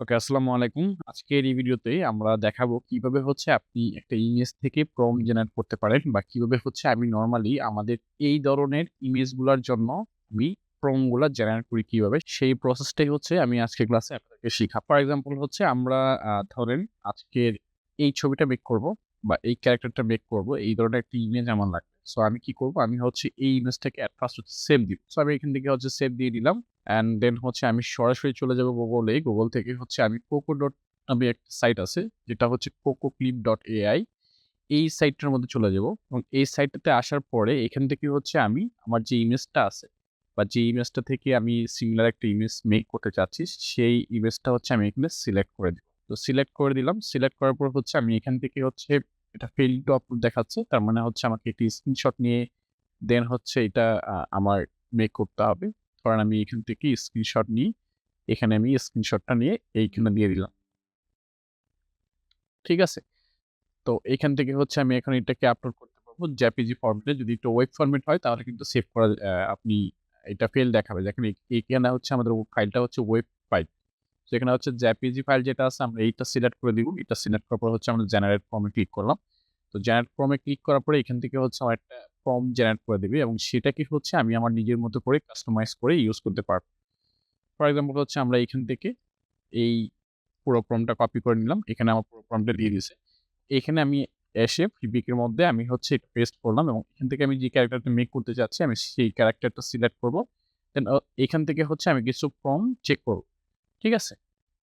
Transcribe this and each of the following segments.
ওকে, আসসালামু আলাইকুম। আজকের এই ভিডিওতে আমরা দেখাবো কিভাবে আপনি একটা ইমেজ থেকে প্রম্পট জেনারেট করতে পারেন বা কিভাবে আমি নরমালি আমাদের এই ধরনের ইমেজগুলার জন্য আমি প্রম্পট গুলা জেনারেট করি কিভাবে, সেই প্রসেসটাই আমি আজকের ক্লাসে আপনাদেরকে শিখাবো। ফর এক্সাম্পল আমরা ধরেন আজকের এই ছবিটা মেক করব বা এই ক্যারেক্টারটা মেক করব। এই ধরনের একটা ইমেজ আমার লাগবে। সো আমি কি করব? আমি এই ইমেজটাকে এট ফার্স্ট সেভ দিব। সো আমি এখান থেকে সেভ দিয়ে দিলাম। অ্যান্ড দেন আমি সরাসরি চলে যাব গুগলে। গুগল থেকে আমি কোকো ডট নামে একটা সাইট আছে, যেটা cococlip.ai। এই সাইটটার মধ্যে চলে যাব এবং এই সাইটটাতে আসার পরে এখান থেকে আমি আমার যে ইমেজটা আছে বা যে ইমেজটা থেকে আমি সিমিলার একটা ইমেজ মেক করতে চাচ্ছি, সেই ইমেজটা আমি এখানে সিলেক্ট করে দিব। তো সিলেক্ট করে দিলাম। সিলেক্ট করার পর আমি এখান থেকে এটা ফেইল্ড টু আপলোড দেখাচ্ছে। তার মানে আমাকে একটি স্ক্রিনশট নিয়ে দেন এটা আমার মেক করতে হবে। ধরেন আমি এখান থেকে স্ক্রিনশট নিই। এখানে আমি স্ক্রিনশটটা নিয়ে এইখানে দিয়ে দিলাম। ঠিক আছে? তো এইখান থেকে আমি এখন এটাকে আপলোড করতে পারবো জেপিজি ফরম্যাটে। যদি এটা ওয়েব ফরম্যাট হয় তাহলে কিন্তু সেভ করা আপনি এটা ফেল দেখাবে। দেখেন এইখানে আমাদের ফাইলটা ওয়েব ফাইল। তো এখানে জেপিজি ফাইল যেটা আছে আমরা এইটা সিলেক্ট করে দিব। এটা সিলেক্ট করার পর আমরা জেনারেট ফর্মে ক্লিক করলাম। তো জেনারেট ফর্মে ক্লিক করার পরে এখান থেকে আমার একটা ফর্ম জেনারেট করে দিবে এবং সেটাকে আমি আমার নিজের মতো করে কাস্টমাইজ করে ইউজ করতে পারবো। ফর এক্সাম্পল আমরা এখান থেকে এই পুরো ফর্মটা কপি করে নিলাম। এখানে আমার পুরো ফর্মটা দিয়ে দিয়েছে। এখানে আমি এসে ফিবিকের মধ্যে আমি এটা পেস্ট করলাম এবং এখান থেকে আমি যে ক্যারেক্টারটা মেক করতে চাচ্ছি আমি সেই ক্যারেক্টারটা সিলেক্ট করব। দেন এখান থেকে আমি কিছু ফর্ম চেক করব। ঠিক আছে?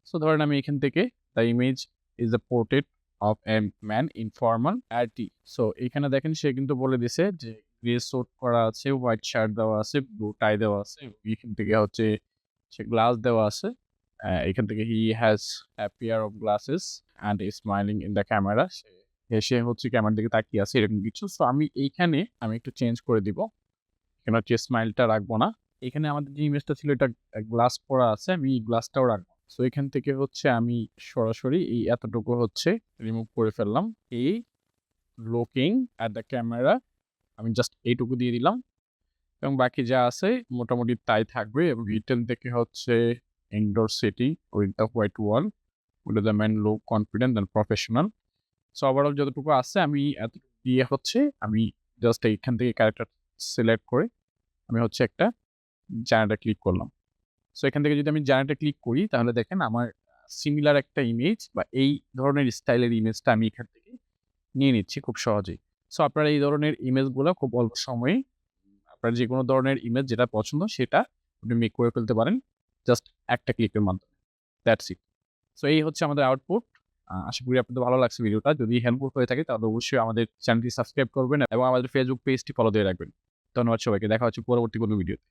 সো ধরেন আমি এখান থেকে the image is a portrait of a man in formal RT. So এখানে দেখেন সে কিন্তু বলে দিছে যে গ্রে স্যুট করা আছে, হোয়াইট শার্ট দেওয়া আছে, ব্লু টাই দেওয়া আছে। এখান থেকে সে গ্লাস দেওয়া আছে। এখান থেকে he has a pair of glasses and is smiling in the camera. সে ক্যামেরার দিকে তাকিয়ে আছে এরকম কিছু। সো আমি এইখানে একটু চেঞ্জ করে দিব। এখানে স্মাইলটা রাখবো না। এখানে আমাদের যে ইমেজটা ছিল এটা গ্লাস পরা আছে। আমি এই গ্লাসটাও রাখবো। সো এখান থেকে আমি সরাসরি এই এতটুকু রিমুভ করে ফেললাম। এই লুকিং অ্যাট দ্য ক্যামেরা আমি জাস্ট এইটুকু দিয়ে দিলাম এবং বাকি যা আছে মোটামুটি তাই থাকবে এবং রিটেন থেকে indoor city with the white wall with the man look confident and professional. So overall যতটুকু আছে আমি এতটুকু দিয়ে আমি জাস্ট এইখান থেকে ক্যারেক্টার সিলেক্ট করে আমি একটা জেনারেটর ক্লিক করলাম। সো এখান থেকে যদি আমি জেনারেটর ক্লিক করি তাহলে দেখেন আমার সিমিলার একটা ইমেজ বা এই ধরনের স্টাইলের ইমেজটা আমি এখান থেকে নিয়ে নিচ্ছি খুব সহজেই। সো আপনারা এই ধরনের ইমেজগুলো খুব অল্প সময়ে আপনার যেকোনো ধরনের ইমেজ যেটা পছন্দ সেটা আপনি মেক করে ফেলতে পারেন জাস্ট একটা ক্লিকের মাধ্যমে। That's it. সো এই আমাদের আউটপুট। আশা করি আপনাদের ভালো লাগছে ভিডিওটা। যদি হেল্পফুল হয়ে থাকে তাহলে অবশ্যই আমাদের চ্যানেলটি সাবস্ক্রাইব করবেন এবং আমাদের ফেসবুক পেজটি ফলো দিয়ে রাখবেন। ধন্যবাদ সবাইকে। দেখা হচ্ছে পরবর্তী কোনো ভিডিওতে।